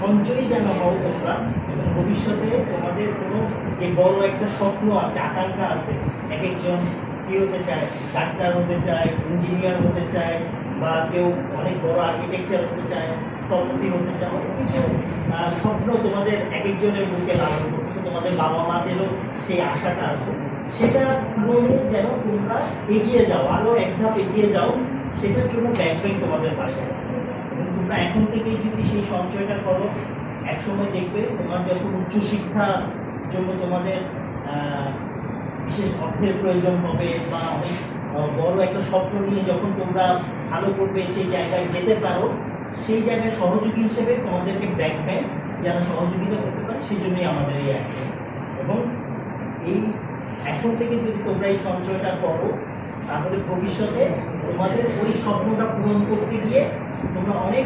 সঞ্চয়ী যেন হও তোমরা, এবং ভবিষ্যতে তোমাদের কোনো যে বড় একটা স্বপ্ন আছে, আকাঙ্ক্ষা আছে, এক একজন কী হতে চায়, ডাক্তার হতে চায়, ইঞ্জিনিয়ার হতে চায়, বা কেউ অনেক বড় আর্কিটেকচার হতে চায়, স্থপতি হতে চায়, অনেক কিছু স্বপ্ন তোমাদের এক একজনের মুখে লালন করতেছে, তোমাদের বাবা মাদেরও সেই আশাটা আছে। সেটা পূরণে যেন তোমরা এগিয়ে যাও, আরও এক ধাপ এগিয়ে যাও, সেটার জন্য ব্যাংক তোমাদের পাশে আছে। এবং তোমরা এখন থেকেই যদি সেই সঞ্চয়টা করো, একসময় দেখবে তোমার যখন উচ্চশিক্ষার জন্য তোমাদের বিশেষ অর্থের প্রয়োজন হবে, বা অনেক বড় একটা স্বপ্ন নিয়ে যখন তোমরা ভালো করবে, সেই জায়গায় যেতে পারো, সেই জায়গায় সহযোগী হিসেবে তোমাদেরকে ব্যাংক যারা সহযোগিতা করতে পারে, সেই জন্যই আমাদের এই অ্যাকশন। এবং এই এখন থেকে যদি তোমরা এই সঞ্চয়টা করো, তাহলে ভবিষ্যতে তোমাদের ওই স্বপ্নটা পূরণ করতে গিয়ে তোমরা অনেক